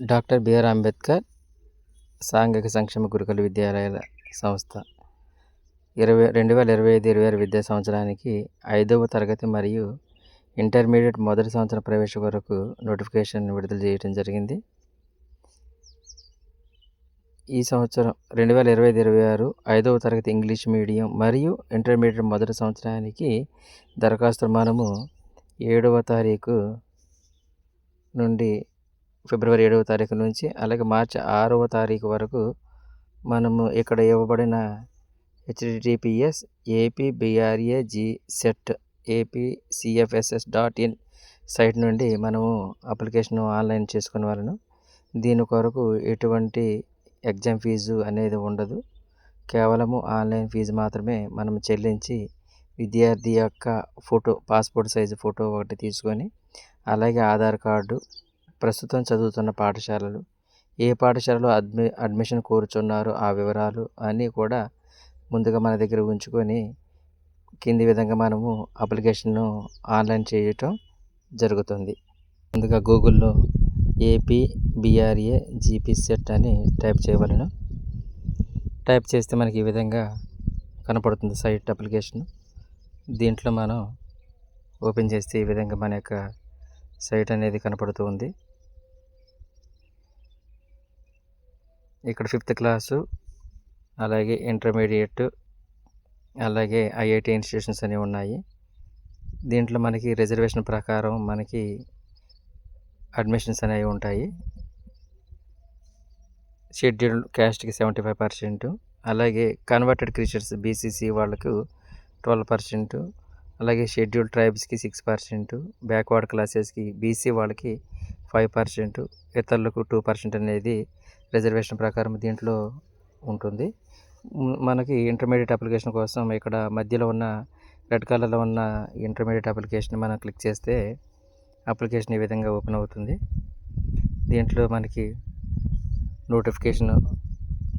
Doctor BR Ambedkar సాంఘిక సంక్షేమ గురుకుల విద్యాలయాల సంస్థ 2025-26 విద్యా సంవత్సరానికి 5వ తరగతి మరియు ఇంటర్మీడియట్ మొదటి సంవత్సరం ప్రవేశ కొరకు నోటిఫికేషన్ విడుదల చేయడం జరిగింది. ఈ సంవత్సరం 2025-26 5వ తరగతి ఇంగ్లీష్ మీడియం మరియు ఇంటర్మీడియట్ మొదటి సంవత్సరానికి దరఖాస్తులు మనము 7వ తారీఖు నుండి ఫిబ్రవరి 7వ తారీఖు నుంచి అలాగే మార్చి 6వ తారీఖు వరకు మనము ఇక్కడ ఇవ్వబడిన https apbragset.apcfss.in సైట్ నుండి మనము అప్లికేషన్ ఆన్లైన్ చేసుకునే వాళ్ళను. దీని కొరకు ఎటువంటి ఎగ్జామ్ ఫీజు అనేది ఉండదు. కేవలము ఆన్లైన్ ఫీజు మాత్రమే మనం చెల్లించి విద్యార్థి యొక్క ఫోటో, పాస్పోర్ట్ సైజు ఫోటో ఒకటి తీసుకొని అలాగే ఆధార్ కార్డు, ప్రస్తుతం చదువుతున్న పాఠశాలలు, ఏ పాఠశాలలో అడ్మిషన్ కోరుచున్నారో ఆ వివరాలు అన్నీ కూడా ముందుగా మన దగ్గర ఉంచుకొని కింది విధంగా మనము అప్లికేషన్ను ఆన్లైన్ చేయటం జరుగుతుంది. ముందుగా గూగుల్లో APBRAGPSET అని టైప్ చేయవలను. టైప్ చేస్తే మనకి ఈ విధంగా కనపడుతుంది సైట్ అప్లికేషన్. దీంట్లో మనం ఓపెన్ చేస్తే ఈ విధంగా మన యొక్క సైట్ అనేది కనపడుతూ ఉంది. ఇక్కడ 5th క్లాసు అలాగే ఇంటర్మీడియట్ అలాగే IIT ఇన్స్టిట్యూషన్స్ అనేవి ఉన్నాయి. దీంట్లో మనకి రిజర్వేషన్ ప్రకారం మనకి అడ్మిషన్స్ అనేవి ఉంటాయి. షెడ్యూల్డ్ క్యాస్ట్కి 75%, అలాగే కన్వర్టెడ్ క్రిస్టియన్స్ BCC వాళ్ళకు 12%, అలాగే షెడ్యూల్డ్ ట్రైబ్స్కి 6%, బ్యాక్వర్డ్ క్లాసెస్కి BC వాళ్ళకి 5%, ఇతరులకు 2% అనేది రిజర్వేషన్ ప్రకారం దీంట్లో ఉంటుంది. మనకి ఇంటర్మీడియట్ అప్లికేషన్ కోసం ఇక్కడ మధ్యలో ఉన్న రెడ్ కలర్లో ఉన్న ఇంటర్మీడియట్ అప్లికేషన్ మనం క్లిక్ చేస్తే అప్లికేషన్ ఈ విధంగా ఓపెన్ అవుతుంది. దీంట్లో మనకి నోటిఫికేషన్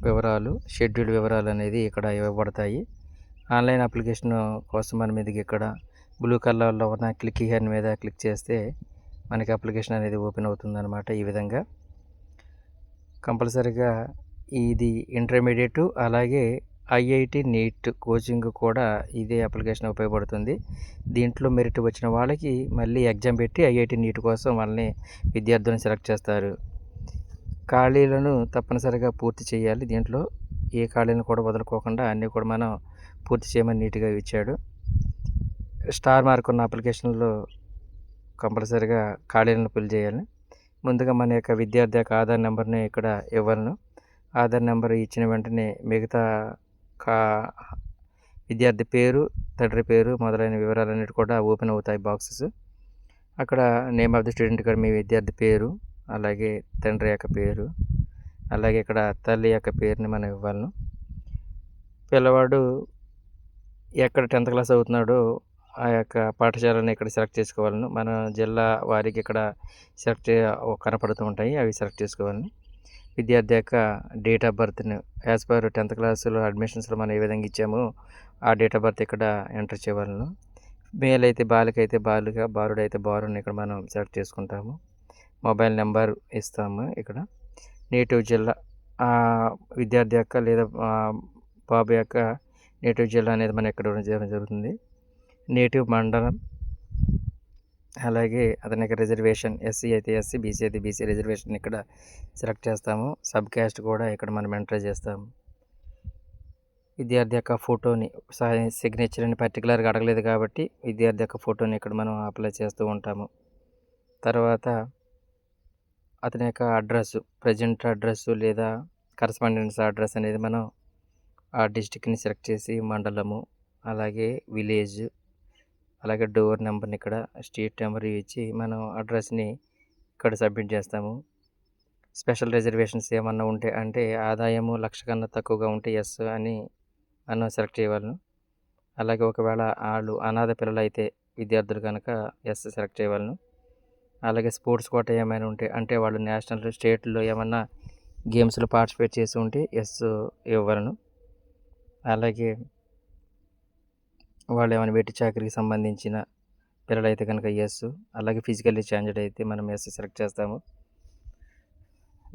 వివరాలు, షెడ్యూల్ వివరాలు అనేది ఇక్కడ ఇవ్వబడతాయి. ఆన్లైన్ అప్లికేషన్ కోసం మన మీదకి ఇక్కడ బ్లూ కలర్లో ఉన్న క్లిక్ హియర్ మీద క్లిక్ చేస్తే మనకి అప్లికేషన్ అనేది ఓపెన్ అవుతుంది అన్నమాట. ఈ విధంగా కంపల్సరీగా ఇది ఇంటర్మీడియట్ అలాగే IIT నీట్ కోచింగ్ కూడా ఇదే అప్లికేషన్ ఉపయోగపడుతుంది. దీంట్లో మెరిట్ వచ్చిన వాళ్ళకి మళ్ళీ ఎగ్జామ్ పెట్టి IIT నీట్ కోసం వాళ్ళని విద్యార్థులను సెలెక్ట్ చేస్తారు. ఖాళీలను తప్పనిసరిగా పూర్తి చేయాలి. దీంట్లో ఏ ఖాళీలను కూడా వదులుకోకుండా అన్నీ కూడా మనం పూర్తి చేయమని నీట్గా ఇచ్చాడు. స్టార్ మార్క్ ఉన్న అప్లికేషన్లో కంపల్సరీగా ఖాళీలను ఫిల్ చేయాలి. ముందుగా మన యొక్క విద్యార్థి యొక్క ఆధార్ నెంబర్ని ఇక్కడ ఇవ్వాలను. ఆధార్ నెంబర్ ఇచ్చిన వెంటనే మిగతా విద్యార్థి పేరు, తండ్రి పేరు మొదలైన వివరాలన్నిటి కూడా ఓపెన్ అవుతాయి బాక్సెస్. అక్కడ నేమ్ ఆఫ్ ది స్టూడెంట్ ఇక్కడ మీ విద్యార్థి పేరు, అలాగే తండ్రి యొక్క పేరు, అలాగే ఇక్కడ తల్లి యొక్క పేరుని మనం ఇవ్వాలను. పిల్లవాడు ఎక్కడ 10th క్లాస్ అవుతున్నాడో ఆ యొక్క పాఠశాలను ఇక్కడ సెలెక్ట్ చేసుకోవాలను. మన జిల్లా వారికి ఇక్కడ సెలెక్ట్ కనపడుతూ ఉంటాయి, అవి సెలెక్ట్ చేసుకోవాలని. విద్యార్థి యొక్క డేట్ ఆఫ్ బర్త్ని యాజ్ పర్ 10th క్లాసులో అడ్మిషన్స్లో మనం ఏ విధంగా ఇచ్చామో ఆ డేట్ ఆఫ్ బర్త్ ఇక్కడ ఎంటర్ చేయవలను. మేల్ అయితే బాలిక అయితే బాలుగా, బాలుడు అయితే బారుని ఇక్కడ మనం సెలెక్ట్ చేసుకుంటాము. మొబైల్ నెంబర్ ఇస్తాము. ఇక్కడ నేటివ్ జిల్లా విద్యార్థి యొక్క లేదా బాబు యొక్క నేటివ్ జిల్లా అనేది మనం ఇక్కడ చేయడం జరుగుతుంది. నేటివ్ మండలం, అలాగే అతని యొక్క రిజర్వేషన్ SC అయితే SC, BC అయితే BC రిజర్వేషన్ ఇక్కడ సెలెక్ట్ చేస్తాము. సబ్ క్యాస్ట్ కూడా ఇక్కడ మనం ఎంటర్ చేస్తాము. విద్యార్థి యొక్క ఫోటోని సిగ్నేచర్ అని పర్టికులర్గా అడగలేదు కాబట్టి విద్యార్థి యొక్క ఫోటోని ఇక్కడ మనం అప్లై చేస్తూ ఉంటాము. తర్వాత అతని యొక్క అడ్రస్, ప్రజెంట్ అడ్రస్ లేదా కరస్పాండెన్స్ అడ్రస్ అనేది మనం ఆ డిస్టిక్ని సెలెక్ట్ చేసి మండలము, అలాగే విలేజ్, అలాగే డోర్ నెంబర్ని ఇక్కడ స్ట్రీట్ నెంబర్ ఇచ్చి మనం అడ్రస్ని ఇక్కడ సబ్మిట్ చేస్తాము. స్పెషల్ రిజర్వేషన్స్ ఏమన్నా ఉంటే అంటే ఆదాయము 1,00,000 కన్నా తక్కువగా ఉంటే ఎస్ అని మనం సెలెక్ట్ చేయవలను. అలాగే ఒకవేళ వాళ్ళు అనాథ పిల్లలు అయితే విద్యార్థులు కనుక ఎస్ సెలెక్ట్ చేయవలను. అలాగే స్పోర్ట్స్ కోటా ఏమైనా ఉంటే అంటే వాళ్ళు నేషనల్, స్టేట్లో ఏమన్నా గేమ్స్లో పార్టిసిపేట్ చేసి ఉంటే ఎస్ ఇవ్వవలను. అలాగే వాళ్ళు ఏమైనా వెట్టి చాకరీకి సంబంధించిన పిల్లలు అయితే కనుక ఎస్, అలాగే ఫిజికల్లీ ఛాలెంజ్డ్ అయితే మనం ఎస్ సెలెక్ట్ చేస్తాము.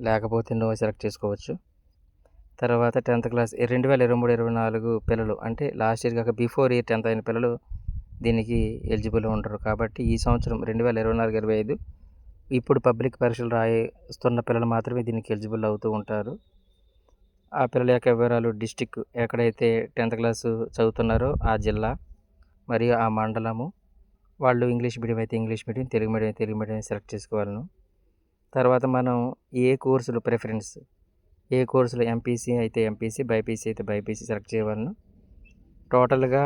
లేకపోతే నో సెలెక్ట్ చేసుకోవచ్చు. తర్వాత 10th క్లాస్ 2023-24 పిల్లలు అంటే లాస్ట్ ఇయర్ కాక బిఫోర్ ఇయర్ 10th అయిన పిల్లలు దీనికి ఎలిజిబుల్ ఉండరు. కాబట్టి ఈ సంవత్సరం 2024-25 ఇప్పుడు పబ్లిక్ పరీక్షలు రాస్తున్న పిల్లలు మాత్రమే దీనికి ఎలిజిబుల్ అవుతూ ఉంటారు. ఆ పిల్లల యొక్క వివరాలు, డిస్టిక్ ఎక్కడైతే 10th క్లాసు చదువుతున్నారో ఆ జిల్లా మరియు ఆ మండలము, వాళ్ళు ఇంగ్లీష్ మీడియం అయితే ఇంగ్లీష్ మీడియం, తెలుగు మీడియం అయితే తెలుగు మీడియం సెలెక్ట్ చేసుకోవాలను. తర్వాత మనం ఏ కోర్సులు ప్రిఫరెన్స్, ఏ కోర్సులు ఎంపీసీ అయితే ఎంపీసీ, బైపీసీ అయితే బైపీసీ సెలెక్ట్ చేయవలను. టోటల్గా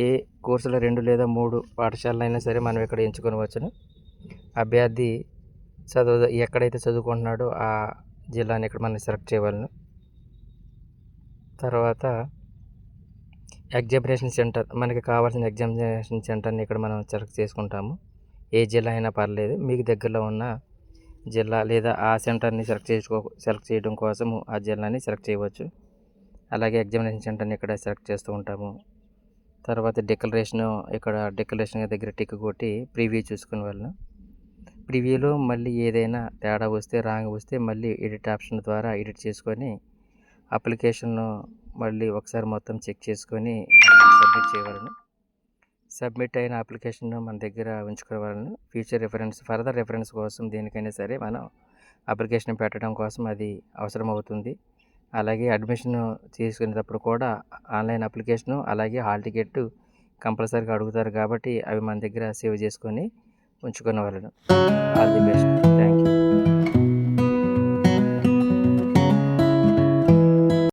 ఏ కోర్సులో 2 లేదా 3 పాఠశాలైనా సరే మనం ఇక్కడ ఎంచుకొనవచ్చును. అభ్యర్థి ఎక్కడైతే చదువుకుంటున్నాడో ఆ జిల్లాని ఇక్కడ మనం సెలెక్ట్ చేయవలను. తర్వాత ఎగ్జామినేషన్ సెంటర్, మనకి కావాల్సిన ఎగ్జామినేషన్ సెంటర్ని ఇక్కడ మనం సెలెక్ట్ చేసుకుంటాము. ఏ జిల్లా అయినా పర్లేదు, మీకు దగ్గరలో ఉన్న జిల్లా లేదా ఆ సెంటర్ని సెలెక్ట్ చేయడం కోసము ఆ జిల్లాని సెలెక్ట్ చేయవచ్చు. అలాగే ఎగ్జామినేషన్ సెంటర్ని ఇక్కడ సెలెక్ట్ చేస్తూ ఉంటాము. తర్వాత డిక్లరేషన్ దగ్గర టిక్ కొట్టి ప్రివ్యూ చూసుకునే వాళ్ళను. ప్రివ్యూలో మళ్ళీ ఏదైనా తేడా వస్తే, రాంగ్ వస్తే మళ్ళీ ఎడిట్ ఆప్షన్ ద్వారా ఎడిట్ చేసుకొని అప్లికేషన్ను మళ్ళీ ఒకసారి మొత్తం చెక్ చేసుకొని సబ్మిట్ చేయవలను. సబ్మిట్ అయిన అప్లికేషన్ను మన దగ్గర ఉంచుకోవాలను. ఫర్దర్ రెఫరెన్స్ కోసం దేనికైనా సరే మనం అప్లికేషన్ పెట్టడం కోసం అది అవసరం అవుతుంది. అలాగే అడ్మిషన్ తీసుకునేటప్పుడు కూడా ఆన్లైన్ అప్లికేషను అలాగే హాల్ టికెట్ కంపల్సరీగా అడుగుతారు. కాబట్టి అవి మన దగ్గర సేవ్ చేసుకొని ఉంచుకునే వాళ్ళను. All the best. Thank you.